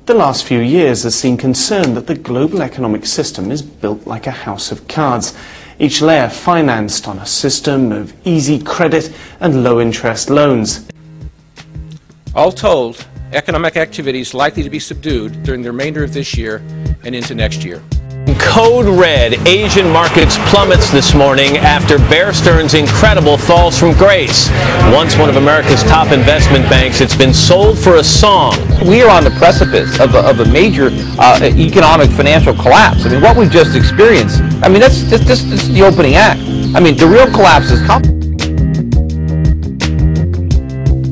The last few years has seen concern that the global economic system is built like a house of cards, each layer financed on a system of easy credit and low-interest loans. All told, economic activity is likely to be subdued during the remainder of this year and into next year. Code red, Asian markets plummets this morning after Bear Stearns' incredible falls from grace. Once one of America's top investment banks, it's been sold for a song. We are on the precipice of a major economic financial collapse. I mean, what we've just experienced, I mean, that's just the opening act. I mean, the real collapse is coming.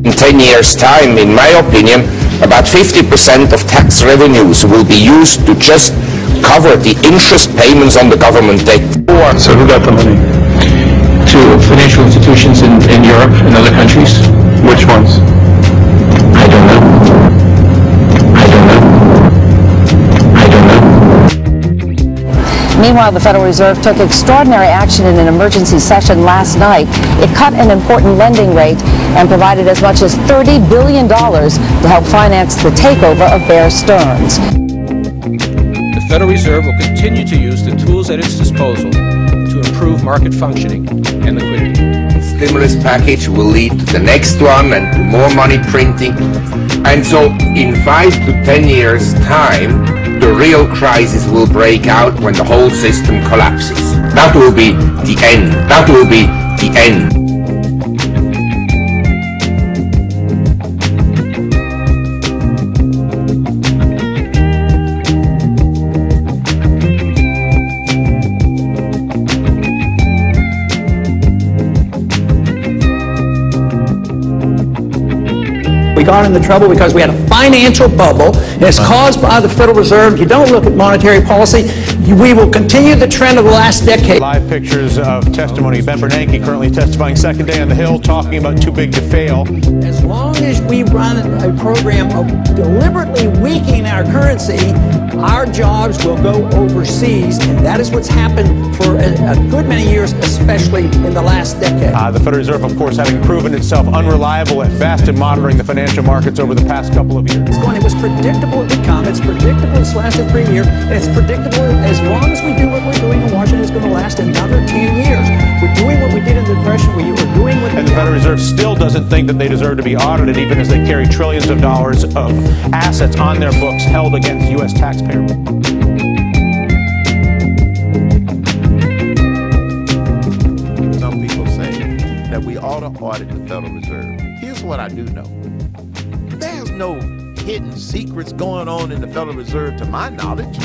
In 10 years' time, in my opinion, about 50% of tax revenues will be used to just cover the interest payments on the government debt. So who got the money? To financial institutions in Europe and other countries. Which ones? I don't know. I don't know. I don't know. Meanwhile, the Federal Reserve took extraordinary action in an emergency session last night. It cut an important lending rate and provided as much as $30 billion to help finance the takeover of Bear Stearns. The Federal Reserve will continue to use the tools at its disposal to improve market functioning and liquidity. The stimulus package will lead to the next one and to more money printing. And so in 5 to 10 years' time, the real crisis will break out when the whole system collapses. That will be the end. That will be the end. We got into trouble because we had a financial bubble, and it's caused by the Federal Reserve. You don't look at monetary policy. We will continue the trend of the last decade. Live pictures of testimony. Ben Bernanke currently testifying second day on the Hill, talking about too big to fail. As long as we run a program of deliberately weakening our currency, our jobs will go overseas, and that is what's happened for a good many years, especially in the last decade. The Federal Reserve, of course, having proven itself unreliable at best in monitoring the financial markets over the past couple of years. It was predictable it would come. It's predictable it's lasted for a year, and it's predictable as long as we do what we're doing in Washington, it's going to last another 10 years. We're doing what we did in the Depression. We were doing what. And the Federal Reserve still doesn't think that they deserve to be audited, even as they carry trillions of dollars of assets on their books held against U.S. taxpayers. Some people say that we ought to audit the Federal Reserve. Here's what I do know. There's no hidden secrets going on in the Federal Reserve to my knowledge.